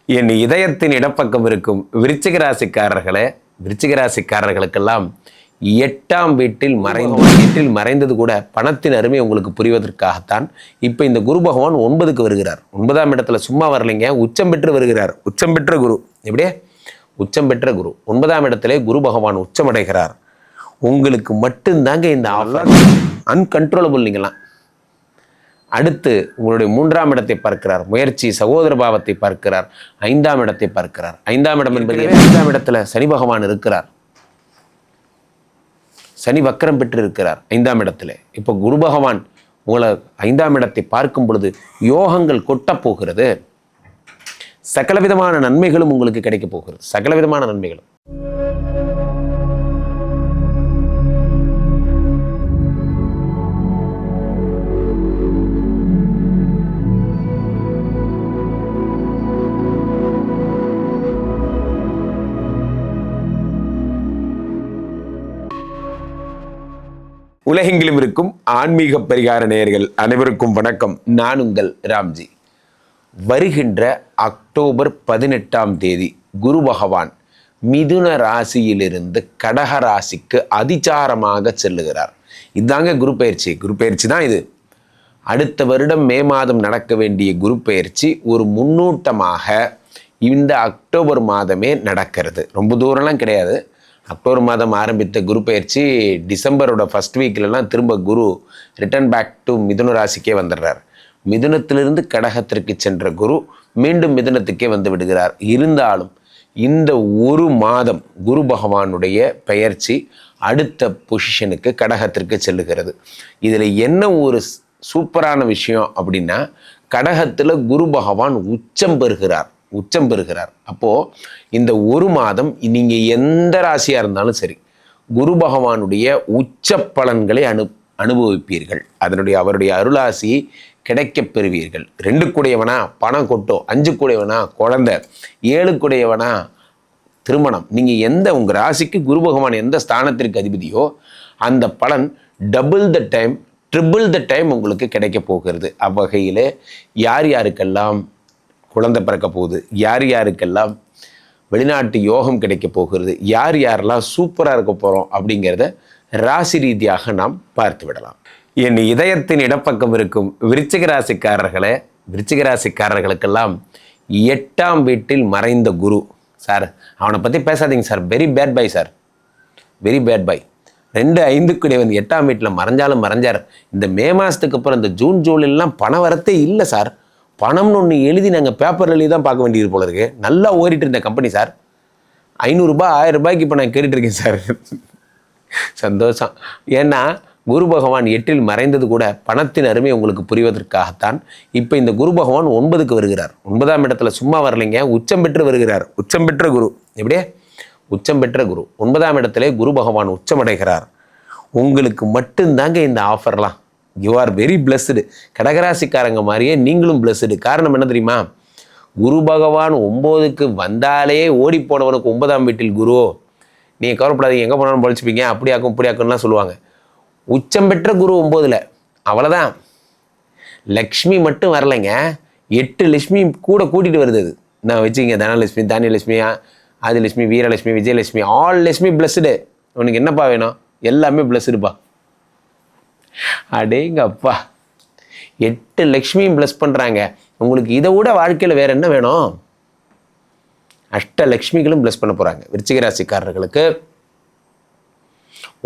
என் இதயத்தின் இடப்பக்கம் இருக்கும் விருச்சிக ராசிக்காரர்களுக்கெல்லாம் 8ஆம் வீட்டில் மறைந்தது கூட பணத்தின் அருமை உங்களுக்கு புரிவதற்காகத்தான் இப்போ இந்த குரு பகவான் 9க்கு வருகிறார். 9ஆம் இடத்துல சும்மா வரலைங்க, உச்சம் பெற்று வருகிறார். உச்சம் பெற்ற குரு எப்படியே உச்சம் பெற்ற குரு 9ஆம் இடத்திலே குரு பகவான் உச்சமடைகிறார். உங்களுக்கு மட்டும்தாங்க இந்த ஆஃபர். அன்கண்ட்ரோலபிள். நீங்களாம் அடுத்து உங்களுடைய 3ஆம் இடத்தை பார்க்கிறார். முயற்சி சகோதர பாவத்தை பார்க்கிறார். 5ஆம் இடத்தை பார்க்கிறார். 5ஆம் இடம் என்பது 5ஆம் இடத்துல சனி பகவான் இருக்கிறார். சனி வக்கரம் பெற்று இருக்கிறார் 5ஆம் இடத்துல. இப்போ குரு பகவான் உங்களை 5ஆம் இடத்தை பார்க்கும் பொழுது யோகங்கள் கொட்டப் போகிறது. சகலவிதமான நன்மைகளும் உங்களுக்கு கிடைக்க போகிறது. சகலவிதமான நன்மைகளும். உலகெங்கிலும் இருக்கும் ஆன்மீக பரிகார நேயர்கள் அனைவருக்கும் வணக்கம். நான் உங்கள் ராம்ஜி. வருகின்ற அக்டோபர் 18ஆம் தேதி குரு பகவான் மிதுன ராசியிலிருந்து கடக ராசிக்கு அதிசாரமாக செல்லுகிறார். இதுதாங்க குரு பயிற்சி. குரு பயிற்சி தான் இது. அடுத்த வருடம் மே மாதம் நடக்க வேண்டிய குரு பயிற்சி ஒரு முன்னூட்டமாக இந்த அக்டோபர் மாதமே நடக்கிறது. ரொம்ப தூரம்லாம் கிடையாது. அக்டோபர் மாதம் ஆரம்பித்த குரு பயிற்சி டிசம்பரோட ஃபர்ஸ்ட் வீக்லலாம் திரும்ப குரு ரிட்டர்ன் பேக் டு மிதுன ராசிக்கே வந்துடுறார். மிதுனத்திலிருந்து கடகத்திற்கு சென்ற குரு மீண்டும் மிதுனத்துக்கே வந்து விடுகிறார். இருந்தாலும் இந்த ஒரு மாதம் குரு பகவானுடைய பெயர்ச்சி அடுத்த பொசிஷனுக்கு கடகத்திற்கு செல்லுகிறது. இதில் என்ன ஒரு சூப்பரான விஷயம் அப்படின்னா, கடகத்தில் குரு பகவான் உச்சம் பெறுகிறார். அப்போது இந்த ஒரு மாதம் நீங்கள் எந்த ராசியாக இருந்தாலும் சரி, குரு பகவானுடைய உச்ச பலன்களை அனுபவிப்பீர்கள். அவருடைய அருளாசியை கிடைக்கப் பெறுவீர்கள். 2 கூடையவனா பணம் கொட்டும், 5 கூடையவனா குழந்தை, 7 கூடையவனா திருமணம். நீங்கள் உங்கள் ராசிக்கு குரு பகவான் எந்த ஸ்தானத்திற்கு அதிபதியோ அந்த பலன் double the time, triple the time உங்களுக்கு கிடைக்க போகிறது. அவ்வகையில் யாருக்கெல்லாம் குழந்தை பிறக்க போகுது, யாருக்கெல்லாம் வெளிநாட்டு யோகம் கிடைக்க போகிறது, யாரெல்லாம் சூப்பராக இருக்க போகிறோம் அப்படிங்கிறத ராசி ரீதியாக நாம் பார்த்து விடலாம். என் இதயத்தின் இடப்பக்கம் இருக்கும் விருச்சிக ராசிக்காரர்களுக்கெல்லாம் 8ஆம் வீட்டில் மறைந்த குரு. சார் அவனை பற்றி பேசாதீங்க sir, very bad boy sir, very bad boy. 2-5 வந்து 8ஆம் வீட்டில் மறைஞ்சார். இந்த மே மாதத்துக்கு அப்புறம் இந்த ஜூன் ஜூலைலாம் பண வரத்தே இல்லை சார். பணம்னு ஒன்று எழுதி நாங்கள் பேப்பரில் எழுதி தான் பார்க்க வேண்டியது போல இருக்கு. நல்லா ஓடிட்டு இருந்த கம்பெனி சார். 500 ரூபாய் 1000 ரூபாய்க்கு இப்போ நான் கேட்டுட்ருக்கேன் சார். சந்தோஷம். ஏன்னா குரு பகவான் 8இல் மறைந்தது கூட பணத்தின் அருமை உங்களுக்கு புரிவதற்காகத்தான் இப்போ இந்த குரு பகவான் 9க்கு வருகிறார். 9ஆம் இடத்துல சும்மா வரலைங்க, உச்சம் பெற்று வருகிறார். உச்சம் பெற்ற குரு எப்படியே உச்சம் பெற்ற குரு 9ஆம் இடத்திலே குரு பகவான் உச்சமடைகிறார். உங்களுக்கு மட்டும்தாங்க இந்த ஆஃபர்லாம். You are very blessed. கடகராசிக்காரங்க மாதிரியே நீங்களும் பிளஸ்டு. காரணம் என்ன தெரியுமா? குரு பகவான் 9க்கு வந்தாலே ஓடி போனவனுக்கு 9ஆம் வீட்டில் குரு. நீங்கள் கவலைப்படாதீங்க, எங்கே போனாலும் பொழிச்சுப்பீங்க, இப்படியாக்கும்லாம் சொல்லுவாங்க. உச்சம் பெற்ற குரு 9ல் அவ்வளோதான். லக்ஷ்மி மட்டும் வரலைங்க, 8 லட்சுமி கூட கூட்டிகிட்டு வருது. அது நான் வச்சுக்கிங்க, தனலட்சுமி, தானியலட்சுமி, ஆதிலட்சுமி, வீரலட்சுமி, விஜயலட்சுமி, ஆல் லட்சுமி பிளஸ்டு. உனக்கு என்னப்பா வேணும்? எல்லாமே பிளஸ்டுப்பா. அடேங்கப்பா, 8 லட்சுமியும் பிளஸ் பண்ணுறாங்க. உங்களுக்கு இதை விட வாழ்க்கையில் வேற என்ன வேணும்? அஷ்டலட்சுமிகளும் பிளஸ் பண்ண போகிறாங்க விருச்சிக ராசிக்காரர்களுக்கு.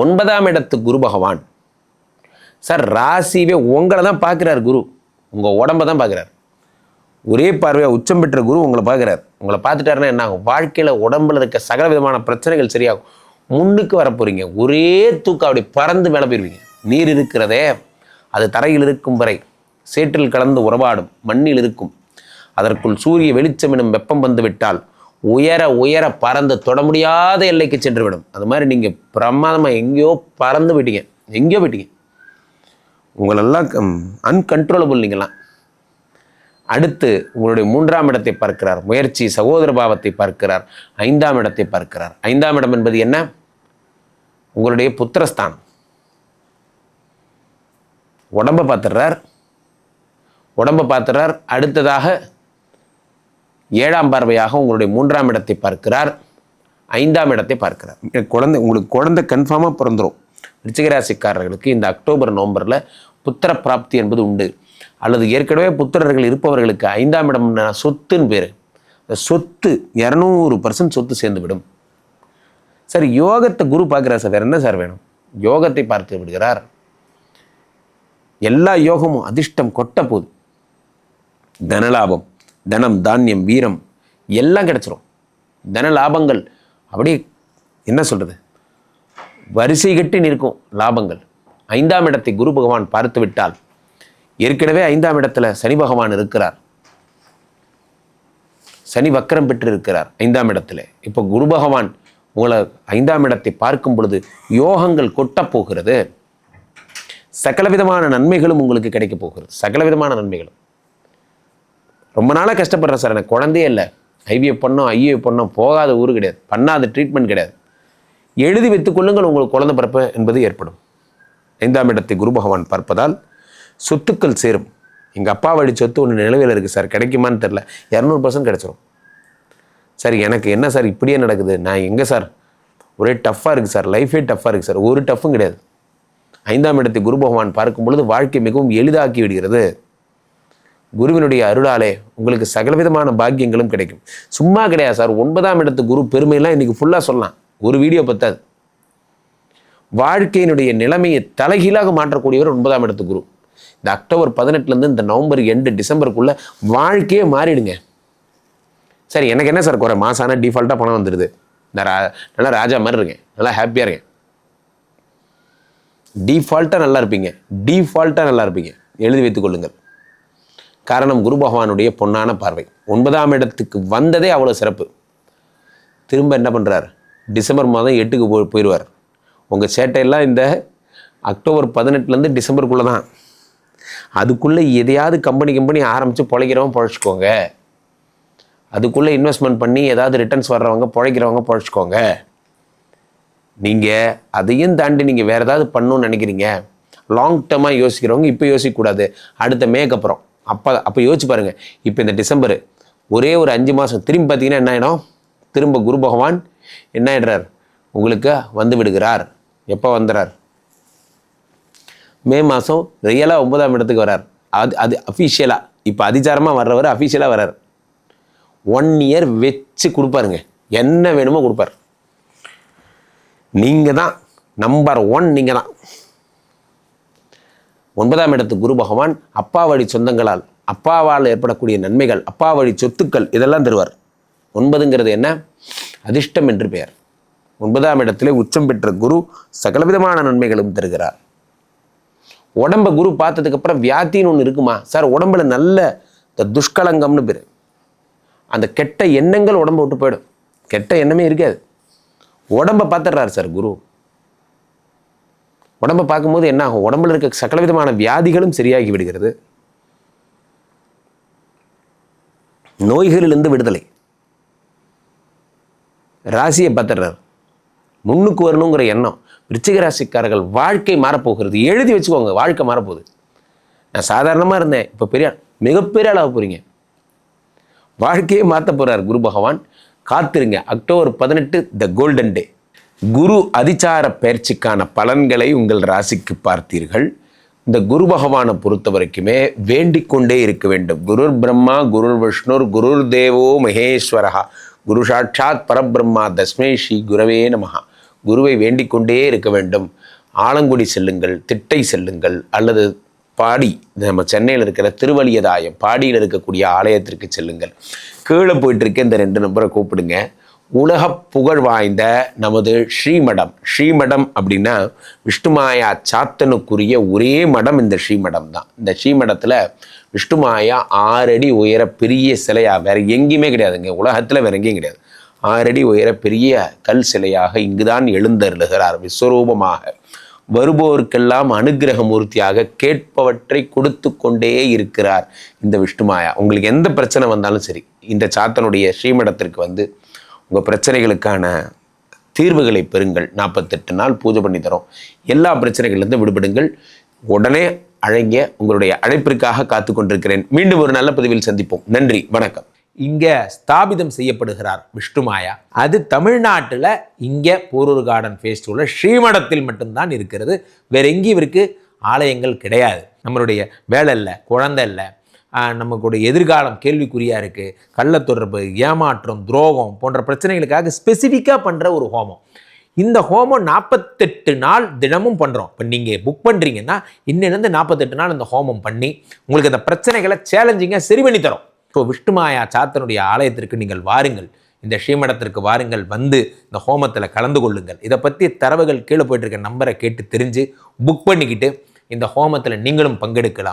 9ஆம் இடத்து குரு பகவான் சார் ராசிவே உங்களை தான் பார்க்குறார். குரு உங்கள் உடம்பை தான் பார்க்குறார். ஒரே பார்வையாக உச்சம் பெற்ற குரு உங்களை பார்க்குறார். உங்களை பார்த்துட்டாருன்னா என்ன ஆகும்? வாழ்க்கையில் உடம்புல இருக்க சகல விதமான பிரச்சனைகள் சரியாகும். முன்னுக்கு வர போகிறீங்க. ஒரே தூக்கம் அப்படி பறந்து மேலே போயிருவீங்க. நீர் இருக்கிறதே அது தரையில் இருக்கும் வரை சேற்றில் கலந்து உறவாடும், மண்ணில் இருக்கும். அதற்குள் சூரிய வெளிச்சம் எனும் வெப்பம் வந்து விட்டால் உயர பறந்து தொட முடியாத எல்லைக்கு சென்று விடும். அது மாதிரி நீங்கள் பிரமாதமாக எங்கேயோ போயிட்டீங்க. உங்களெல்லாம் அன்கண்ட்ரோலபிள். நீங்களாம் அடுத்து உங்களுடைய 3ஆம் இடத்தை பார்க்கிறார். முயற்சி சகோதர பாவத்தை பார்க்கிறார். 5ஆம் இடத்தை பார்க்கிறார். 5ஆம் இடம் என்பது என்ன? உங்களுடைய புத்திரஸ்தானம். உடம்பை பார்த்துடுறார். அடுத்ததாக 7ஆம் பார்வையாக உங்களுடைய 3ஆம் இடத்தை பார்க்கிறார், 5ஆம் இடத்தை பார்க்கிறார். உங்களுக்கு குழந்தை கன்ஃபார்மாக பிறந்துடும். விருச்சிகராசிக்காரர்களுக்கு இந்த அக்டோபர் நவம்பரில் புத்திர பிராப்தி என்பது உண்டு. அல்லது ஏற்கனவே புத்திரர்கள் இருப்பவர்களுக்கு 5ஆம் இடம் சொத்துன்னு பேர். இந்த சொத்து 200% சொத்து சேர்ந்து விடும். சார் யோகத்தை குரு பார்க்குறார் சார், வேறு என்ன சார் வேணும்? யோகத்தை பார்த்து விடுகிறார். எல்லா யோகமும் அதிர்ஷ்டம் கொட்ட போகுது. தனலாபம், தனம், தானியம், வீரம் எல்லாம் கிடைச்சிரும். தன லாபங்கள் அப்படியே என்ன சொல்கிறது, வரிசை கட்டி நிற்கும் லாபங்கள். 5ஆம் இடத்தை குரு பகவான் பார்த்து விட்டால், ஏற்கனவே 5ஆம் இடத்துல சனி பகவான் இருக்கிறார். சனி வக்கரம் பெற்று இருக்கிறார் 5ஆம் இடத்துல. இப்போ குரு பகவான் உங்களை 5ஆம் இடத்தை பார்க்கும் பொழுது யோகங்கள் கொட்ட போகிறது. சகலவிதமான நன்மைகளும் உங்களுக்கு கிடைக்க போகிறது. சகலவிதமான நன்மைகளும். ரொம்ப நாளாக கஷ்டப்படுறேன் சார், எனக்கு குழந்தையே இல்லை, ஐவிஎஃப் பண்ணோம் ஐஏஎஃப் பண்ணோம், போகாத ஊர் கிடையாது, பண்ணாத ட்ரீட்மெண்ட் கிடையாது, எழுதி வைத்துக் கொள்ளுங்கள், உங்களுக்கு குழந்தை பிறப்பு என்பது ஏற்படும். 5ஆம் இடத்தை குரு பகவான் பார்ப்பதால் சொத்துக்கள் சேரும். எங்கள் அப்பா வழி சொத்து ஒன்று நிலவில் இருக்குது சார், கிடைக்குமான்னு தெரில, 200% கிடைச்சிரும். சார் எனக்கு என்ன சார் இப்படியே நடக்குது, நான் எங்கே சார், ஒரே டஃப்பாக இருக்குது சார், லைஃபே டஃப்பாக இருக்குது சார். ஒரு டஃப்பும் கிடையாது. 5ஆம் இடத்தை குரு பகவான் பார்க்கும் பொழுது வாழ்க்கை மிகவும் எளிதாக்கி விடுகிறது. குருவினுடைய அருளாலே உங்களுக்கு சகலவிதமான பாக்கியங்களும் கிடைக்கும். சும்மா கிடையாது சார், 9ஆம் இடத்து குரு பெருமையெல்லாம் இன்றைக்கி ஃபுல்லாக சொல்லலாம், ஒரு வீடியோ பத்தாது. வாழ்க்கையினுடைய நிலைமையை தலைகீழாக மாற்றக்கூடியவர் 9ஆம் இடத்து குரு. இந்த அக்டோபர் 18 இந்த நவம்பர் எண்டு டிசம்பருக்குள்ளே வாழ்க்கையே மாறிடுங்க. சரி எனக்கு என்ன சார் குறை, மாசான டிஃபால்ட்டாக பணம் வந்துடுது, நல்லா ராஜா மாதிரி இருக்கேன், நல்லா ஹாப்பியாக இருக்கேன். டிஃபால்ட்டாக நல்லா இருப்பீங்க, டிஃபால்ட்டாக நல்லா இருப்பீங்க, எழுதி வைத்துக் கொள்ளுங்கள். காரணம் குரு பகவானுடைய பொன்னான பார்வை. 9ஆம் இடத்துக்கு வந்ததே அவ்வளோ சிறப்பு. திரும்ப என்ன பண்ணுறார், டிசம்பர் மாதம் 8க்கு போயிடுவார். உங்கள் சேட்டையெல்லாம் இந்த அக்டோபர் 18 டிசம்பருக்குள்ளே தான். அதுக்குள்ளே எதையாவது கம்பெனி ஆரம்பித்து பொழைக்கிறவங்க பொழைச்சிக்கோங்க. அதுக்குள்ளே இன்வெஸ்ட்மெண்ட் பண்ணி ஏதாவது ரிட்டர்ன்ஸ் வர்றவங்க பொழைக்கிறவங்க பொழைச்சிக்கோங்க. நீங்கள் அதையும் தாண்டி நீங்கள் வேறு ஏதாவது பண்ணணும்னு நினைக்கிறீங்க, லாங் டேர்மாக யோசிக்கிறவங்க இப்போ யோசிக்கக்கூடாது, அடுத்த மேக்கு அப்புறம் அப்போ யோசிச்சு பாருங்கள். இப்போ இந்த டிசம்பர் ஒரே ஒரு 5 மாதம் திரும்பி பார்த்தீங்கன்னா என்ன ஆகிடும், திரும்ப குரு பகவான் என்ன ஆகிடுறார், உங்களுக்கு வந்து விடுகிறார். எப்போ வந்துடுறார், மே மாதம் ரியலாக 9ஆம் இடத்துக்கு வரார். அது அஃபீஷியலாக இப்போ அதிகாரமாக வர்றவர் அஃபீஷியலாக வர்றார். 1 இயர் வச்சு கொடுப்பாருங்க, என்ன வேணுமோ கொடுப்பார். நீங்கள் தான் நம்பர் 1, நீங்கள் தான். 9ஆம் இடத்து குரு பகவான் அப்பா வழி சொந்தங்களால், அப்பாவால் ஏற்படக்கூடிய நன்மைகள், அப்பா வழி சொத்துக்கள் இதெல்லாம் தருவார். 9ங்கிறது என்ன, அதிர்ஷ்டம் என்று பெயர். 9ஆம் இடத்திலே உச்சம் பெற்ற குரு சகலவிதமான நன்மைகளும் தருகிறார். உடம்பை குரு பார்த்ததுக்கப்புறம் வியாதின்னு ஒன்று இருக்குமா சார், உடம்புல நல்ல இந்த துஷ்கலங்கம்னு பேர், அந்த கெட்ட எண்ணங்கள் உடம்பை விட்டு போயிடும், கெட்ட எண்ணமே இருக்காது. உடம்பை பார்த்துடுறாரு சார் குரு. உடம்பை பார்க்கும்போது என்ன ஆகும், உடம்புல இருக்க சகலவிதமான வியாதிகளும் சரியாகி விடுகிறது. நோய்களிலிருந்து விடுதலை. ராசியை பார்த்துடுறாரு, முன்னுக்கு வரணுங்கிற எண்ணம். விருச்சிக ராசிக்காரர்கள் வாழ்க்கை மாறப்போகிறது, எழுதி வச்சுக்கோங்க, வாழ்க்கை மாறப்போகுது. நான் சாதாரணமாக இருந்தேன், இப்போ பெரிய மிகப்பெரிய ஆளாக போகிறீங்க. வாழ்க்கையை மாற்ற போகிறார் குரு பகவான். காத்திருங்க, அக்டோபர் 18 த கோல்டன் டே. குரு அதிசார பயிற்சிக்கான பலன்களை உங்கள் ராசிக்கு பார்த்தீர்கள். இந்த குரு பகவானை பொறுத்த வரைக்குமே வேண்டிக் கொண்டே இருக்க வேண்டும். குருர் பிரம்மா குருர் விஷ்ணுர் குருர் தேவோ மகேஸ்வரஹா குரு சாட்சாத் பரபிரம்மா தஸ்மை ஸ்ரீ குரவே நமஹா. குருவை வேண்டிக் கொண்டே இருக்க வேண்டும். ஆலங்குடி செல்லுங்கள், திட்டை செல்லுங்கள், அல்லது பாடி, நம்ம சென்னையில் இருக்கிற திருவலியதாயம் பாடியில் இருக்கக்கூடிய ஆலயத்திற்கு செல்லுங்கள். கீழே போயிட்டு இருக்க இந்த 2 நம்பரை கூப்பிடுங்க. உலக புகழ் வாய்ந்த நமது ஸ்ரீமடம். ஸ்ரீமடம் அப்படின்னா விஷ்ணுமாயா சாத்தனுக்குரிய ஒரே மடம் இந்த ஸ்ரீமடம் தான். இந்த ஸ்ரீமடத்தில் விஷ்ணுமாயா 6 அடி உயர பெரிய சிலையாக வேறு எங்கேயுமே கிடையாதுங்க, உலகத்தில் வேறு எங்கேயும் கிடையாது. 6 அடி உயர பெரிய கல் சிலையாக இங்குதான் எழுந்தருளுகிறார் விஸ்வரூபமாக. வருபோருக்கெல்லாம் அனுகிரக மூர்த்தியாக கேட்பவற்றை கொடுத்து கொண்டே இருக்கிறார் இந்த விஷ்ணுமாயா. உங்களுக்கு எந்த பிரச்சனை வந்தாலும் சரி, இந்த சாத்தனுடைய ஸ்ரீமடத்திற்கு வந்து உங்கள் பிரச்சனைகளுக்கான தீர்வுகளை பெறுங்கள். 48 நாள் பூஜை பண்ணி தரோம். எல்லா பிரச்சனைகள்லேருந்து விடுபடுங்கள். உடனே அழைங்க. உங்களுடைய அழைப்பிற்காக காத்து கொண்டிருக்கிறேன். மீண்டும் ஒரு நல்ல பதிவில் சந்திப்போம். நன்றி, வணக்கம். இங்கே ஸ்தாபிதம் செய்யப்படுகிறார் விஷ்ணுமாயா. அது தமிழ்நாட்டில் இங்கே போரூர் கார்டன் ஃபெஸ்டிவலில் ஸ்ரீமடத்தில் மட்டும்தான் இருக்கிறது. வேற எங்கேயும் இவருக்கு ஆலயங்கள் கிடையாது. நம்மளுடைய வேலை இல்லை, குழந்தை இல்லை, நமக்குடைய எதிர்காலம் கேள்விக்குறியாக இருக்குது, கள்ளத்தொடர்பு, ஏமாற்றம், துரோகம் போன்ற பிரச்சனைகளுக்காக ஸ்பெசிஃபிக்காக பண்ணுற ஒரு ஹோமம். இந்த ஹோமம் 48 நாள் தினமும் பண்ணுறோம். இப்போ நீங்கள் புக் பண்ணுறீங்கன்னா இன்னிலேருந்து 48 நாள் இந்த ஹோமம் பண்ணி உங்களுக்கு அந்த பிரச்சனைகளை சேலஞ்சிங்காக சரி பண்ணி தரோம். ஸோ விஷ்ணுமாயா சாத்தனுடைய ஆலயத்திற்கு நீங்கள் வாருங்கள், இந்த ஸ்ரீமடத்திற்கு வாருங்கள், வந்து இந்த ஹோமத்தில் கலந்து கொள்ளுங்கள். இதை பற்றி தரவுகள் கீழே போயிட்டு இருக்க நம்பரை கேட்டு தெரிஞ்சு புக் பண்ணிக்கிட்டு இந்த ஹோமத்தில் நீங்களும் பங்கெடுக்கலாம்.